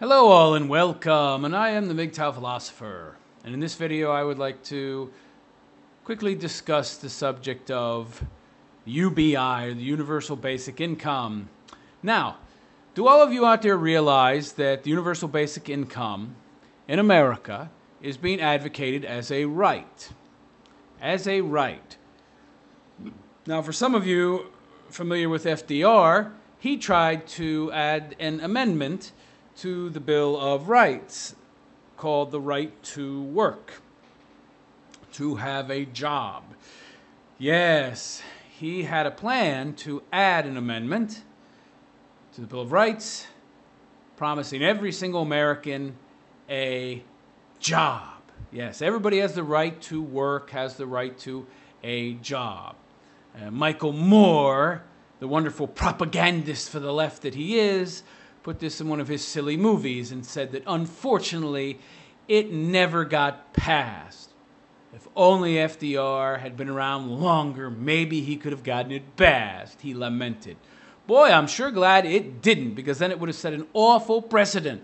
Hello all and welcome, and I am the MGTOW Philosopher. And in this video I would like to quickly discuss the subject of UBI, the Universal Basic Income. Now, do all of you out there realize that the Universal Basic Income in America is being advocated as a right? As a right. Now, for some of you familiar with FDR, he tried to add an amendment to the Bill of Rights called the right to work, to have a job. Yes, he had a plan to add an amendment to the Bill of Rights promising every single American a job. Yes, everybody has the right to work, has the right to a job. Michael Moore, the wonderful propagandist for the left that he is, put this in one of his silly movies and said that unfortunately it never got passed. If only FDR had been around longer, maybe he could have gotten it passed, he lamented. Boy, I'm sure glad it didn't, because then it would have set an awful precedent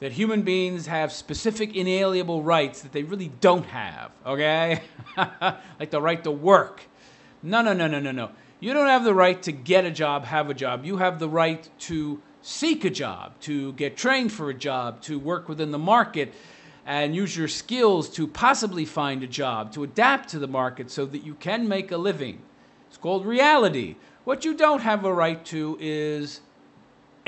that human beings have specific inalienable rights that they really don't have, okay? Like the right to work. No. You don't have the right to get a job, have a job. You have the right to seek a job, to get trained for a job, to work within the market and use your skills to possibly find a job, to adapt to the market so that you can make a living. It's called reality. What you don't have a right to is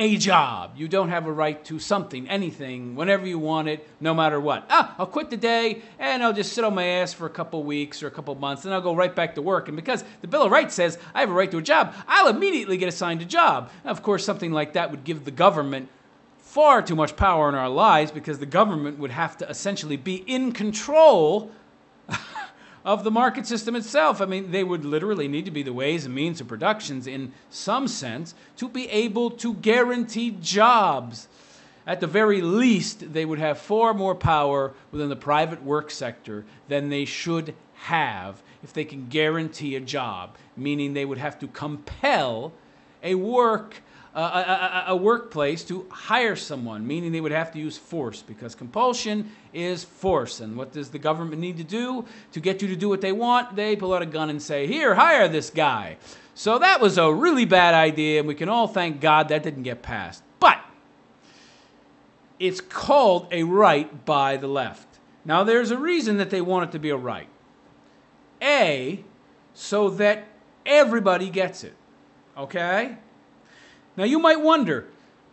a job. You don't have a right to something, anything, whenever you want it, no matter what. I'll quit today and I'll just sit on my ass for a couple weeks or a couple months and I'll go right back to work. And because the Bill of Rights says I have a right to a job, I'll immediately get assigned a job. Now, of course, something like that would give the government far too much power in our lives, because the government would have to essentially be in control of the market system itself. I mean, they would literally need to be the ways and means of productions in some sense to be able to guarantee jobs. At the very least, they would have far more power within the private work sector than they should have if they can guarantee a job, meaning they would have to compel a workplace to hire someone, meaning they would have to use force, because compulsion is force. And what does the government need to do to get you to do what they want? They pull out a gun and say, here, hire this guy. So that was a really bad idea, and we can all thank God that didn't get passed. But it's called a right by the left. Now, there's a reason that they want it to be a right. So that everybody gets it, okay? Now, you might wonder,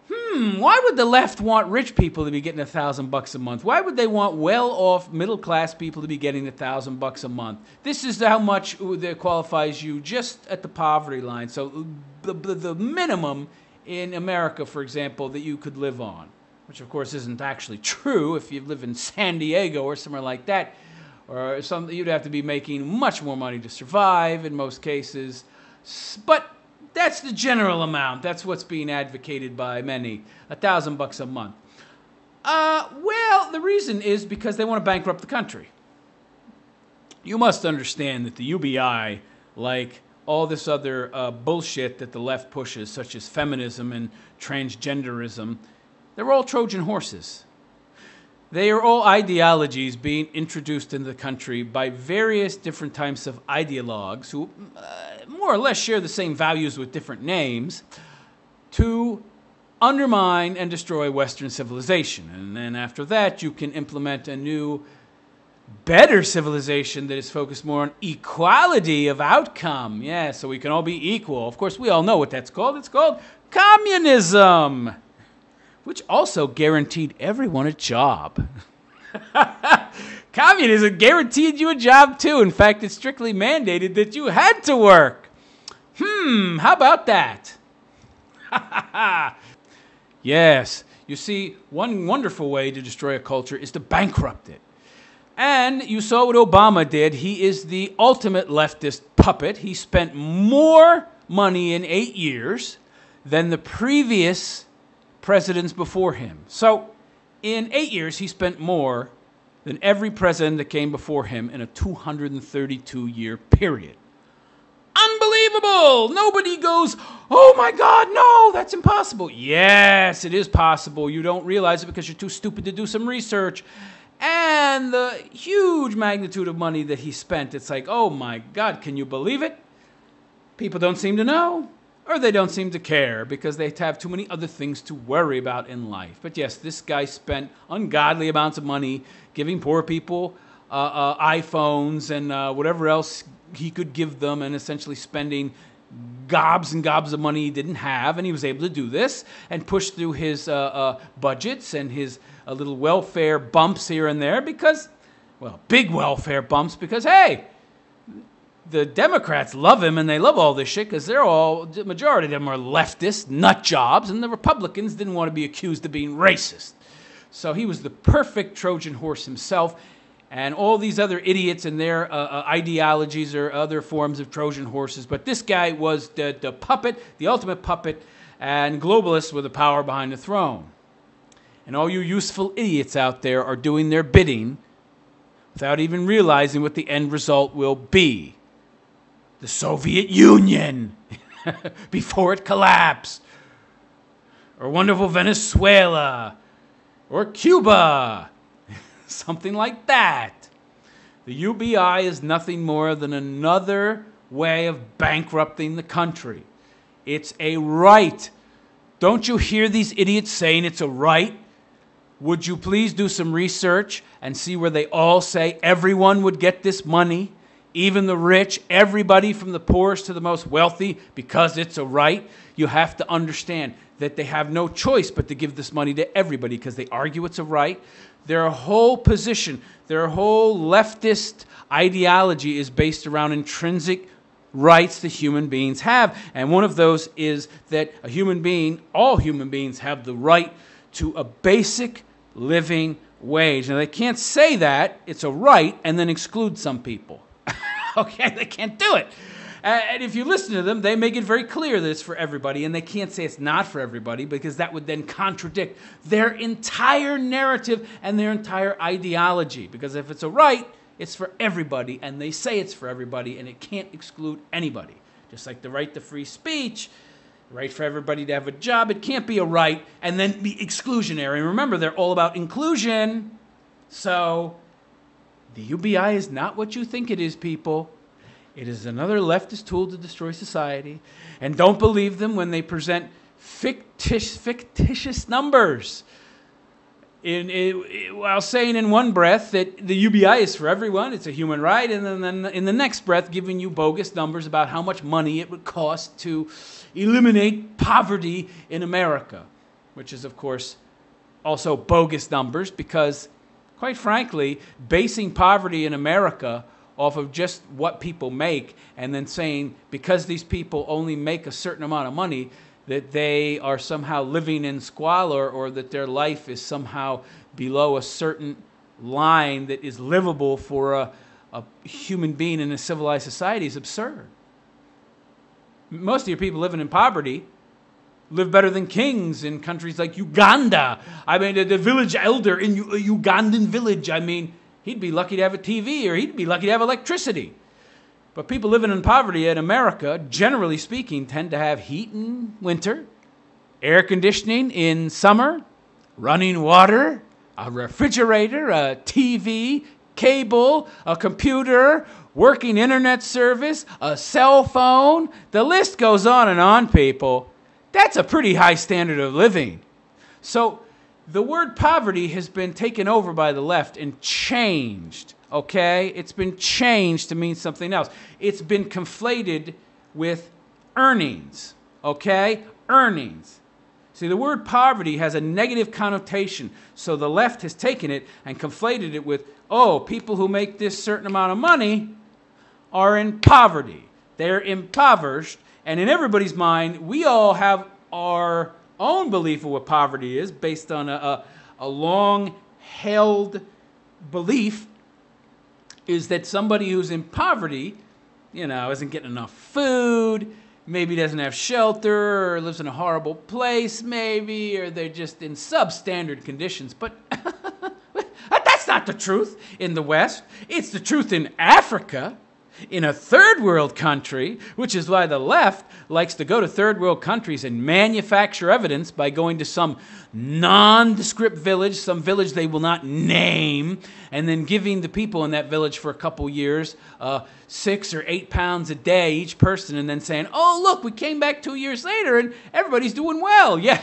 why would the left want rich people to be getting $1,000 a month? Why would they want well-off middle-class people to be getting $1,000 a month? This is how much that qualifies you just at the poverty line. So the minimum in America, for example, that you could live on, which of course isn't actually true. If you live in San Diego or somewhere like that, or you'd have to be making much more money to survive in most cases. But that's the general amount. That's what's being advocated by many, $1,000 a month. Well, the reason is because they want to bankrupt the country. You must understand that the UBI, like all this other bullshit that the left pushes, such as feminism and transgenderism, they're all Trojan horses. They are all ideologies being introduced into the country by various different types of ideologues who more or less share the same values with different names, to undermine and destroy Western civilization. And then after that, you can implement a new, better civilization that is focused more on equality of outcome. Yeah, so we can all be equal. Of course, we all know what that's called. It's called communism, which also guaranteed everyone a job. Communism guaranteed you a job too. In fact, it strictly mandated that you had to work. How about that? Yes, you see, one wonderful way to destroy a culture is to bankrupt it. And you saw what Obama did. He is the ultimate leftist puppet. He spent more money in 8 years than the previous presidents before him. So in 8 years, he spent more than every president that came before him in a 232-year period. unbelievable. Nobody goes, oh my God, no, that's impossible. Yes, it is possible. You don't realize it because you're too stupid to do some research. And the huge magnitude of money that he spent, it's like, oh my God, can you believe it? People don't seem to know, or they don't seem to care because they have too many other things to worry about in life. But yes, this guy spent ungodly amounts of money giving poor people iPhones and whatever else he could give them, and essentially spending gobs and gobs of money he didn't have. And he was able to do this and push through his budgets and his little welfare bumps here and there because, well, big welfare bumps because, hey, the Democrats love him and they love all this shit because the majority of them are leftist nut jobs, and the Republicans didn't want to be accused of being racist. So he was the perfect Trojan horse himself, and all these other idiots and their ideologies are other forms of Trojan horses. But this guy was the puppet, the ultimate puppet, and globalists with the power behind the throne. And all you useful idiots out there are doing their bidding without even realizing what the end result will be. The Soviet Union before it collapsed, or wonderful Venezuela, or Cuba, something like that. The UBI is nothing more than another way of bankrupting the country. It's a right. Don't you hear these idiots saying it's a right? Would you please do some research and see where they all say everyone would get this money? Even the rich, everybody from the poorest to the most wealthy, because it's a right. You have to understand that they have no choice but to give this money to everybody because they argue it's a right. Their whole position, their whole leftist ideology is based around intrinsic rights that human beings have. And one of those is that a human being, all human beings have the right to a basic living wage. Now, they can't say that it's a right and then exclude some people. Okay, they can't do it. And if you listen to them, they make it very clear that it's for everybody, and they can't say it's not for everybody because that would then contradict their entire narrative and their entire ideology. Because if it's a right, it's for everybody, and they say it's for everybody, and it can't exclude anybody. Just like the right to free speech, the right for everybody to have a job, it can't be a right and then be exclusionary. And remember, they're all about inclusion. So the UBI is not what you think it is, people. It is another leftist tool to destroy society. And don't believe them when they present fictitious numbers. While saying in one breath that the UBI is for everyone, it's a human right, and then in the next breath giving you bogus numbers about how much money it would cost to eliminate poverty in America, which is, of course, also bogus numbers because, quite frankly, basing poverty in America off of just what people make and then saying because these people only make a certain amount of money that they are somehow living in squalor or that their life is somehow below a certain line that is livable for a human being in a civilized society is absurd. Most of your people living in poverty live better than kings in countries like Uganda. I mean, the village elder in a Ugandan village, I mean, he'd be lucky to have a TV or he'd be lucky to have electricity. But people living in poverty in America, generally speaking, tend to have heat in winter, air conditioning in summer, running water, a refrigerator, a TV, cable, a computer, working internet service, a cell phone. The list goes on, people. That's a pretty high standard of living. So the word poverty has been taken over by the left and changed, okay? It's been changed to mean something else. It's been conflated with earnings, okay? Earnings. See, the word poverty has a negative connotation, so the left has taken it and conflated it with, oh, people who make this certain amount of money are in poverty. They're impoverished, and in everybody's mind, we all have our own belief of what poverty is based on a long-held belief is that somebody who's in poverty, you know, isn't getting enough food, maybe doesn't have shelter, or lives in a horrible place, maybe, or they're just in substandard conditions. But that's not the truth in the West. It's the truth in Africa. in a third world country, which is why the left likes to go to third world countries and manufacture evidence by going to some nondescript village, some village they will not name, and then giving the people in that village for a couple years 6 or 8 pounds a day each person, and then saying, oh, look, we came back 2 years later and everybody's doing well. Yeah.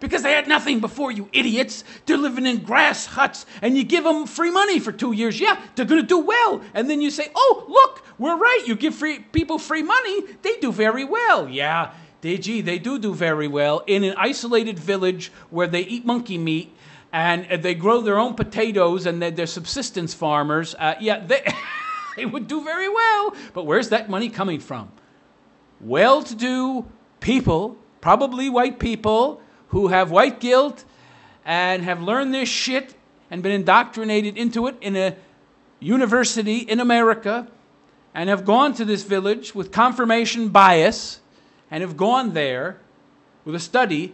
Because they had nothing before, you idiots. They're living in grass huts, and you give them free money for 2 years. Yeah, they're going to do well. And then you say, oh, look, we're right. You give people free money, they do very well. Yeah, they do very well in an isolated village where they eat monkey meat, and they grow their own potatoes, and they're subsistence farmers. Yeah, they would do very well. But where's that money coming from? Well-to-do people, probably white people, who have white guilt and have learned this shit and been indoctrinated into it in a university in America, and have gone to this village with confirmation bias and have gone there with a study,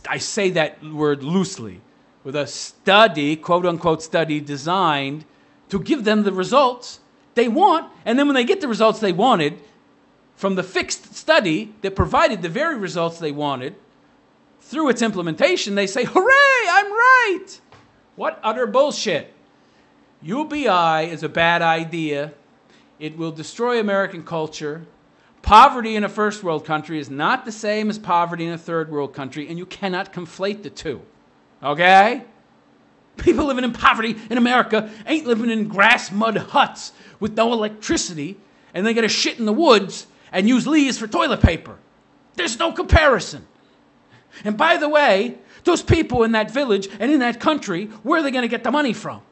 I say that word loosely, with a study, quote-unquote study, designed to give them the results they want, and then when they get the results they wanted from the fixed study that provided the very results they wanted, through its implementation, they say, hooray, I'm right. What utter bullshit. UBI is a bad idea. It will destroy American culture. Poverty in a first world country is not the same as poverty in a third world country, and you cannot conflate the two. Okay? People living in poverty in America ain't living in grass mud huts with no electricity, and they gotta shit in the woods and use leaves for toilet paper. There's no comparison. And by the way, those people in that village and in that country, where are they going to get the money from?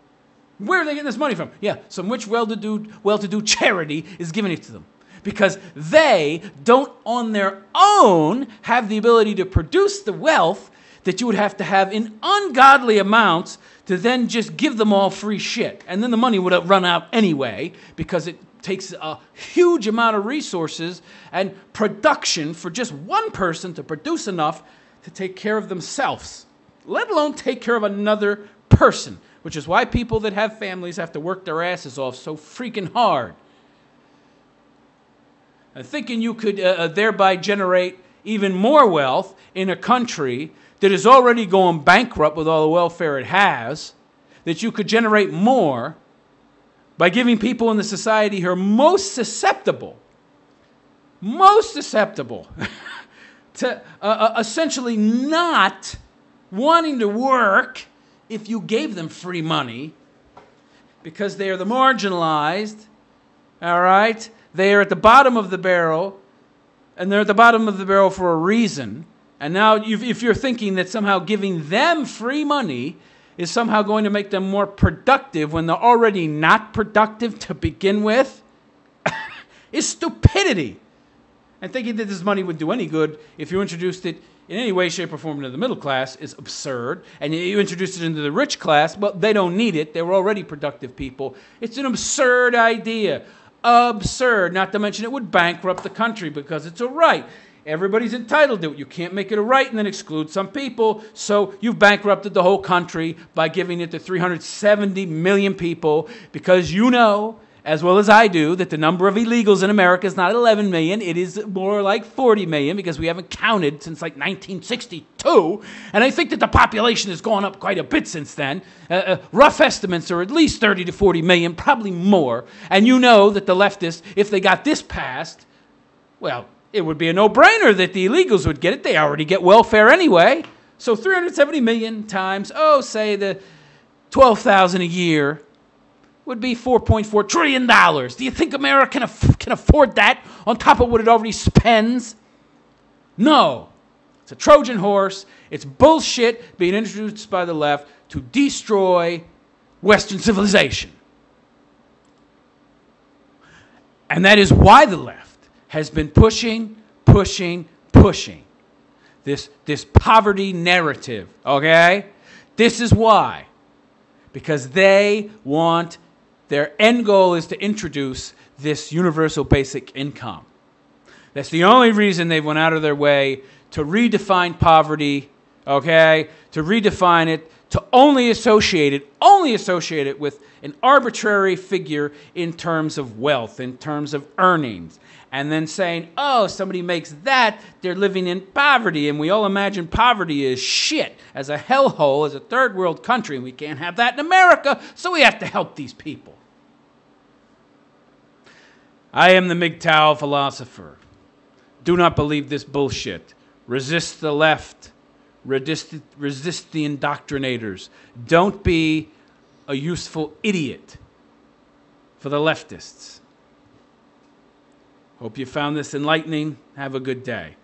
Where are they getting this money from? Yeah, some rich, well-to-do charity is giving it to them. Because they don't on their own have the ability to produce the wealth that you would have to have in ungodly amounts to then just give them all free shit. And then the money would have run out anyway, because it takes a huge amount of resources and production for just one person to produce enough to take care of themselves, let alone take care of another person, which is why people that have families have to work their asses off so freaking hard. And thinking you could thereby generate even more wealth in a country that is already going bankrupt with all the welfare it has, that you could generate more by giving people in the society who are most susceptible to essentially not wanting to work if you gave them free money, because they are the marginalized, all right? They are at the bottom of the barrel, and they're at the bottom of the barrel for a reason. And now if you're thinking that somehow giving them free money is somehow going to make them more productive when they're already not productive to begin with, is stupidity. And thinking that this money would do any good if you introduced it in any way, shape, or form into the middle class is absurd. And you introduced it into the rich class, well, they don't need it. They were already productive people. It's an absurd idea. Absurd. Not to mention it would bankrupt the country because it's a right. Everybody's entitled to it. You can't make it a right and then exclude some people. So you've bankrupted the whole country by giving it to 370 million people, because you know, as well as I do, that the number of illegals in America is not 11 million. It is more like 40 million, because we haven't counted since like 1962. And I think that the population has gone up quite a bit since then. Rough estimates are at least 30 to 40 million, probably more. And you know that the leftists, if they got this passed, well, it would be a no-brainer that the illegals would get it. They already get welfare anyway. So 370 million times, say the 12,000 a year, would be $4.4 trillion. Do you think America can afford that on top of what it already spends? No. It's a Trojan horse. It's bullshit being introduced by the left to destroy Western civilization. And that is why the left has been pushing this poverty narrative, okay? This is why. Because they want, their end goal is to introduce this universal basic income. That's the only reason they went out of their way to redefine poverty, okay? To redefine it to only associate it with an arbitrary figure in terms of wealth, in terms of earnings. And then saying, oh, somebody makes that, they're living in poverty. And we all imagine poverty is shit, as a hellhole, as a third world country. And we can't have that in America, so we have to help these people. I am the MGTOW philosopher. Do not believe this bullshit. Resist the left. Resist the indoctrinators. Don't be a useful idiot for the leftists. Hope you found this enlightening. Have a good day.